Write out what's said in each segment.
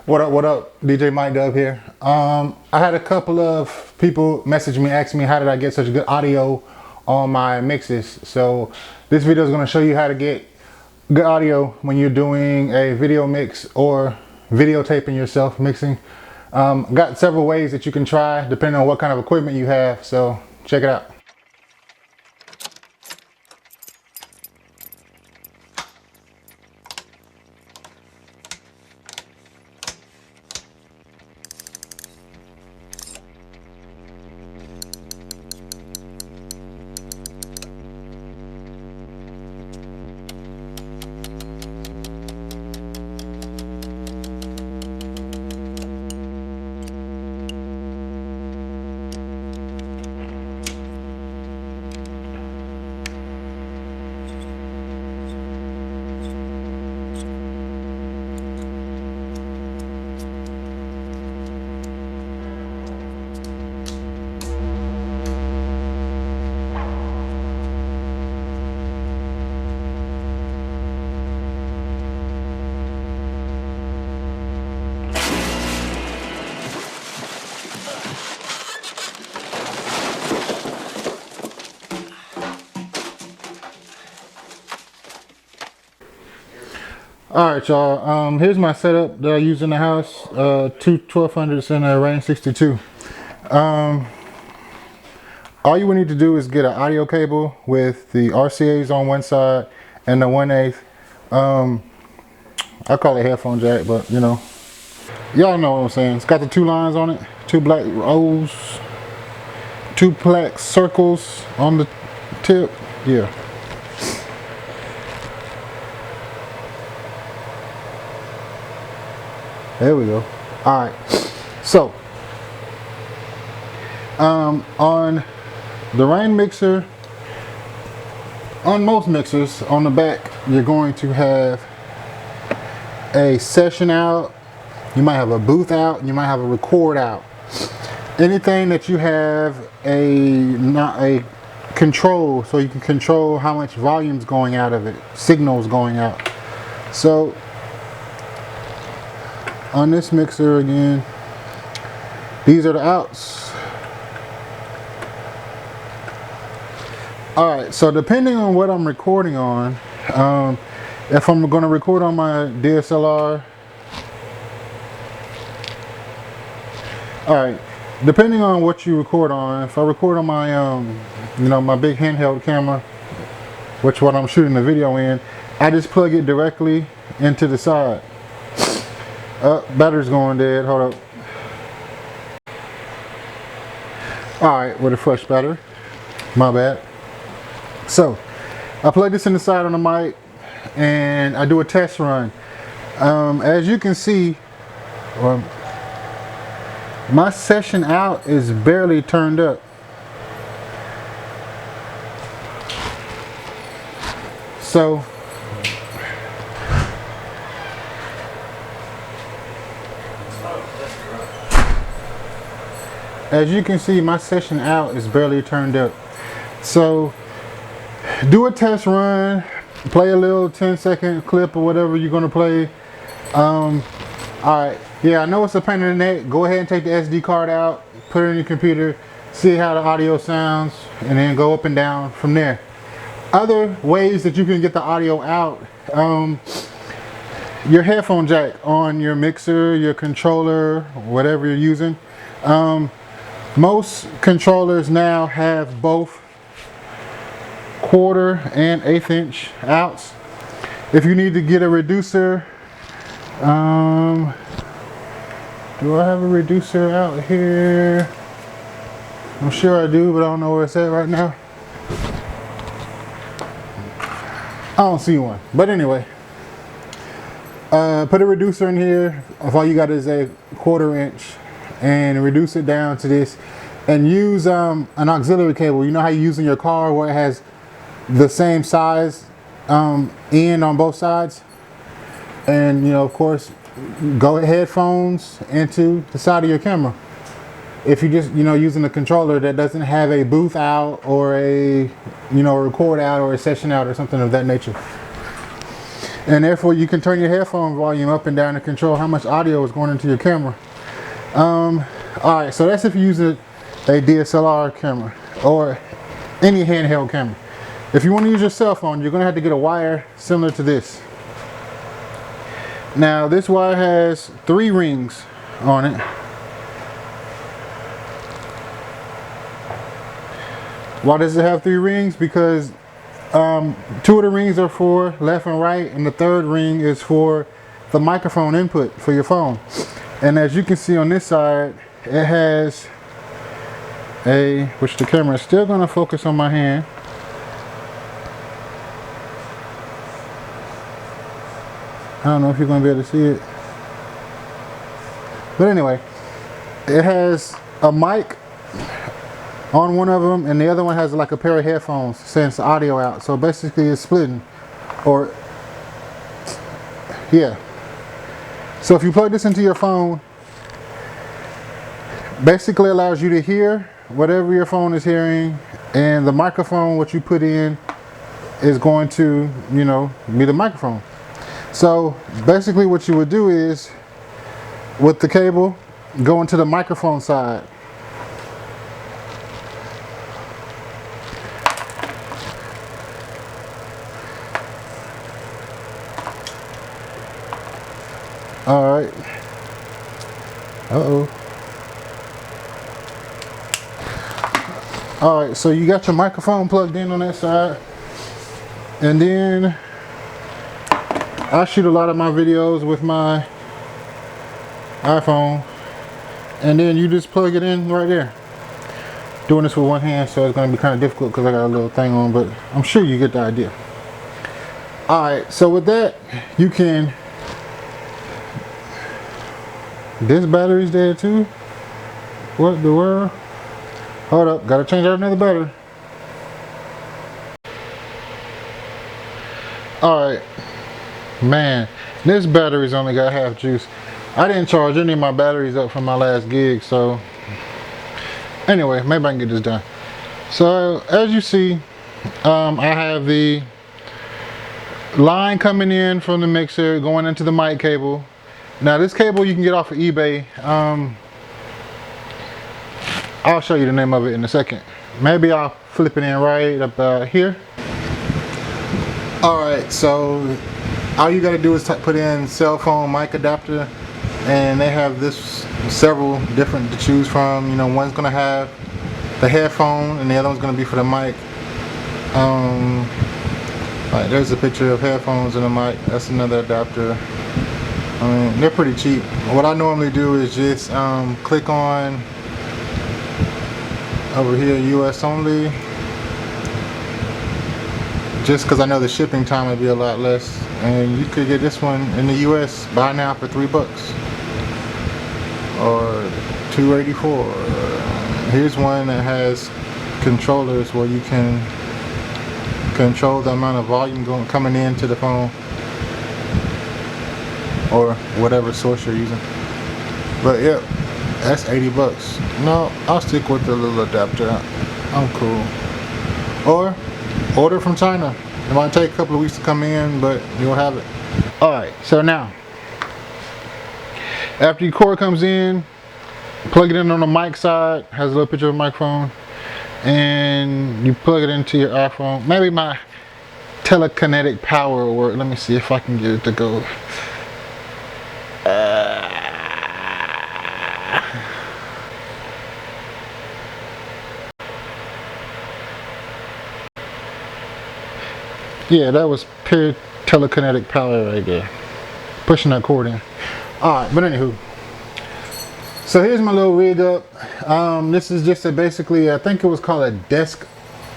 What up? DJ MikeDub here. I had a couple of people message me, asking me how did I get such good audio on my mixes. So this video is going to show you how to get good audio when you're doing a video mix or videotaping yourself mixing. Got several ways that you can try depending on what kind of equipment you have. So check it out. Alright y'all, here's my setup that I use in the house. Two 1200s and a Range 62. All you would need to do is get an audio cable with the RCAs on one side and the 1/8. I call it headphone jack, but you know, y'all know what I'm saying. It's got the two lines on it, two black O's, two black circles on the tip. Yeah. There we go. All right. So, on the Rain mixer, on most mixers, on the back, you're going to have a session out. You might have a booth out. And you might have a record out. Anything that you have not a control, so you can control how much volume's going out of it, signals going out. So, on this mixer again, these are the outs. Alright, so depending on what I'm recording on, if I'm going to record on my DSLR, alright, depending on what you record on, if I record on my, you know, my big handheld camera, which what I'm shooting the video in, I just plug it directly into the side. Battery's going dead. Hold up. Alright, with a fresh battery. My bad. So, I plug this in the side on the mic and I do a test run. As you can see, my session out is barely turned up. So, as you can see, my session out is barely turned up. So do a test run, play a little 10-second clip or whatever you're gonna play. Alright, yeah, I know it's a pain in the neck. Go ahead and take the SD card out, put it in your computer, see how the audio sounds, and then go up and down from there. Other ways that you can get the audio out, your headphone jack on your mixer, your controller, whatever you're using. Most controllers now have both 1/4 and 1/8 inch outs. If you need to get a reducer, do I have a reducer out here? I'm sure I do, but I don't know where it's at right now. I don't see one, but anyway, put a reducer in here. If all you got is a 1/4 inch, and reduce it down to this, and use an auxiliary cable. You know how you use in your car where it has the same size end on both sides, and you know, of course, go headphones into the side of your camera. If you just, you know, using a controller that doesn't have a booth out or a, you know, a record out or a session out or something of that nature. and therefore you can turn your headphone volume up and down to control how much audio is going into your camera. Alright, so that's if you use a DSLR camera or any handheld camera. If you want to use your cell phone, you're going to have to get a wire similar to this. Now this wire has 3 rings on it. Why does it have 3 rings? Because 2 of the rings are for left and right, and the 3rd ring is for the microphone input for your phone. And as you can see on this side, it has which the camera is still going to focus on my hand. I don't know if you're going to be able to see it. But anyway, it has a mic on one of them, and the other one has like a pair of headphones, sends the audio out. So basically it's splitting, or yeah. So if you plug this into your phone, basically allows you to hear whatever your phone is hearing, and the microphone, what you put in, is going to, you know, be the microphone. So basically what you would do is, with the cable, go into the microphone side. Alright. Alright, so you got your microphone plugged in on that side. And then I shoot a lot of my videos with my iPhone. And then you just plug it in right there. Doing this with one hand, so it's going to be kind of difficult because I got a little thing on, but I'm sure you get the idea. Alright, so with that, you can... This battery's dead too? What the world? Hold up, gotta change out another battery. Alright. Man, this battery's only got half juice. I didn't charge any of my batteries up from my last gig, so... Anyway, maybe I can get this done. So, as you see, I have the line coming in from the mixer, going into the mic cable. Now this cable you can get off of eBay. I'll show you the name of it in a second. Maybe I'll flip it in right about here. Alright, so all you gotta do is put in cell phone mic adapter, and they have this several different to choose from. You know, one's gonna have the headphone and the other one's gonna be for the mic. Right, there's a picture of headphones and a mic. That's another adapter. I mean, they're pretty cheap. What I normally do is just click on over here, US only, just because I know the shipping time would be a lot less. And you could get this one in the US buy now for $3 or $2.84. Here's one that has controllers where you can control the amount of volume coming into the phone, or whatever source you're using. But yeah, that's $80. No, I'll stick with the little adapter. I'm cool. Or order from China. It might take a couple of weeks to come in, but you'll have it. Alright, so now, after your cord comes in, plug it in on the mic side, has a little picture of a microphone, and you plug it into your iPhone. Maybe my telekinetic power will work. Let me see if I can get it to go. Yeah, that was pure telekinetic power right there. Pushing that cord in. Alright, but anywho. So here's my little rig up. This is just basically, I think it was called a desk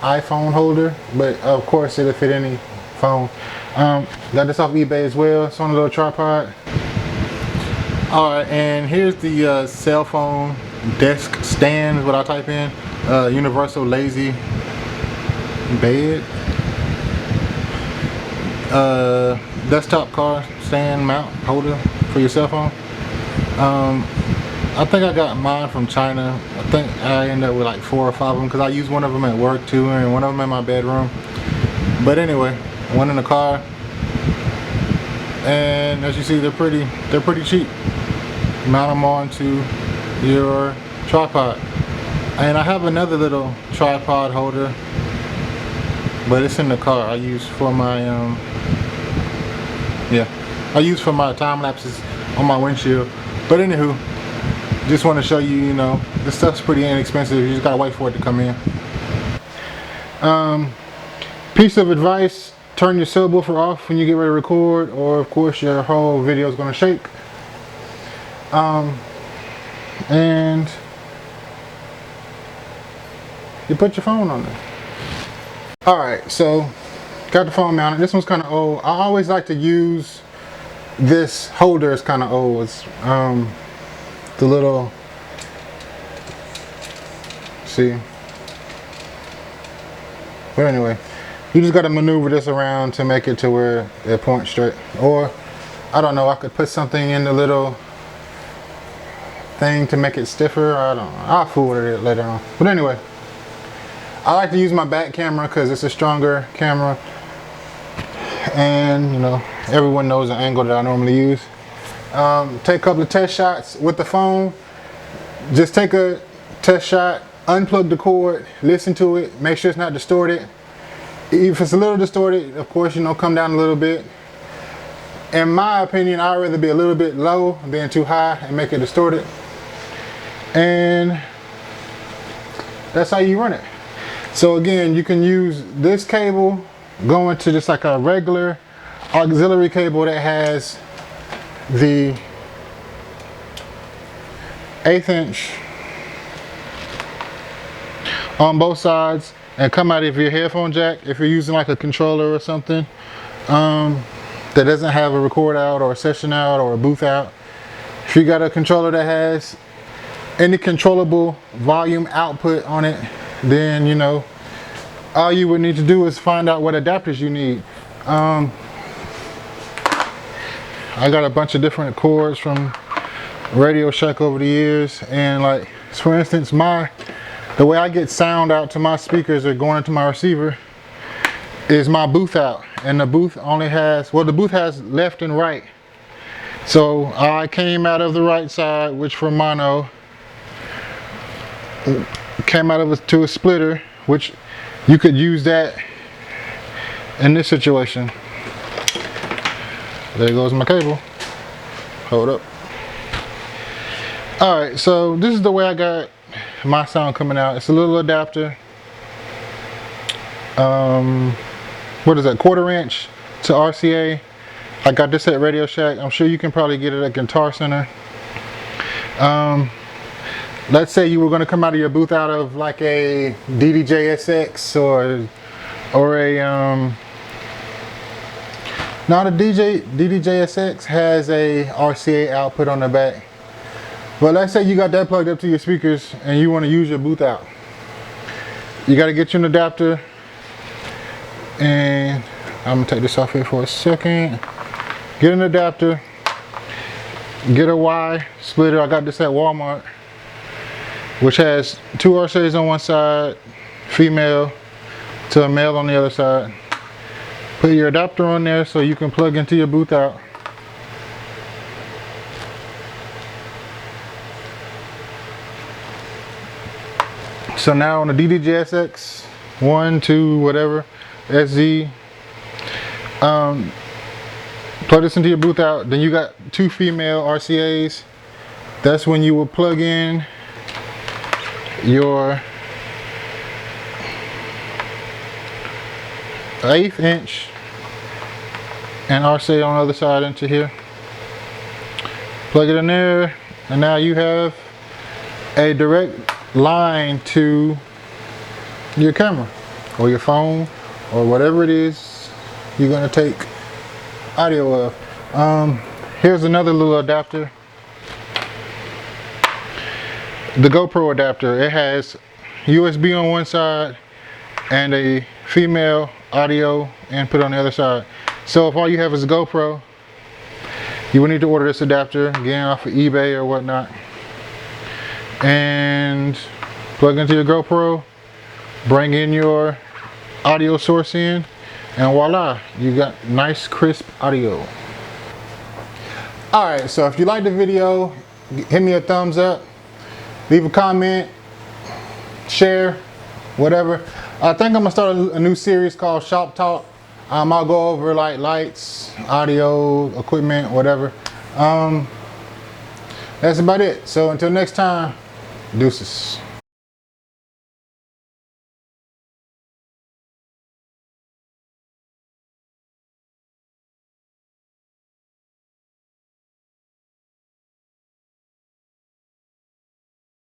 iPhone holder, but of course it'll fit any phone. Got this off eBay as well. It's on a little tripod. Alright, and here's the cell phone desk stand is what I type in. Universal lazy bed. Desktop car stand mount holder for your cell phone. I think I got mine from China. I think I ended up with like 4 or 5 of them because I use one of them at work too, and one of them in my bedroom. But anyway, one in the car. and as you see, they're pretty cheap. Mount them onto your tripod. And I have another little tripod holder, but it's in the car. I use for my I use for my time lapses on my windshield. But anywho, just want to show you, you know, this stuff's pretty inexpensive. You just gotta wait for it to come in. Piece of advice: turn your subwoofer off when you get ready to record, or of course your whole video is gonna shake. And you put your phone on there. Alright, so got the phone mounted. This one's kind of old. I always like to use this holder. Is kind of old. It's the little, see, but anyway, you just got to maneuver this around to make it to where it points straight. Or I don't know, I could put something in the little thing to make it stiffer. I don't know, I'll fool with it later on. But anyway, I like to use my back camera because it's a stronger camera, and you know, everyone knows the angle that I normally use. Take a couple of test shots with the phone. Just take a test shot, unplug the cord, listen to it, make sure it's not distorted. If it's a little distorted, of course, you know, come down a little bit. In my opinion, I'd rather be a little bit low than too high and make it distorted. And that's how you run it. So again, you can use this cable going to just like a regular auxiliary cable that has the 1/8 inch on both sides, and come out of your headphone jack if you're using like a controller or something that doesn't have a record out or a session out or a booth out. If you got a controller that has any controllable volume output on it, then you know, all you would need to do is find out what adapters you need. I got a bunch of different cords from Radio Shack over the years, and like, for instance, the way I get sound out to my speakers or going into my receiver is my booth out, and the booth only has, well, the booth has left and right. So I came out of the right side, which for mono, came out of to a splitter, which you could use that in this situation. There goes my cable. Hold up. Alright, so this is the way I got my sound coming out. It's a little adapter. What is that, 1/4 inch to RCA. I got this at Radio Shack. I'm sure you can probably get it at Guitar Center. Let's say you were going to come out of your booth out of like a DDJ-SX or a now the DDJ-SX has a RCA output on the back. But let's say you got that plugged up to your speakers and you want to use your booth out. You got to get you an adapter, and I'm gonna take this off here for a second. Get an adapter, get a Y splitter. I got this at Walmart, which has 2 RCAs on one side, female to a male on the other side. Put your adapter on there so you can plug into your booth out. So now on the DDJ-SX 1, 2, whatever, SZ, plug this into your booth out. Then you got 2 female RCAs. That's when you will plug in your 1/8 inch and RCA on the other side into here. Plug it in there, and now you have a direct line to your camera or your phone or whatever it is you're going to take audio of. Here's another little adapter, the GoPro adapter. It has USB on one side and a female audio input on the other side. So if all you have is a GoPro, you will need to order this adapter again off of eBay or whatnot, and plug into your GoPro, bring in your audio source in, and voila, you got nice crisp audio. All right, so if you like the video, hit me a thumbs up, leave a comment, share, whatever. I think I'm gonna start a new series called Shop Talk. I'll go over like lights, audio, equipment, whatever. That's about it. So until next time, deuces.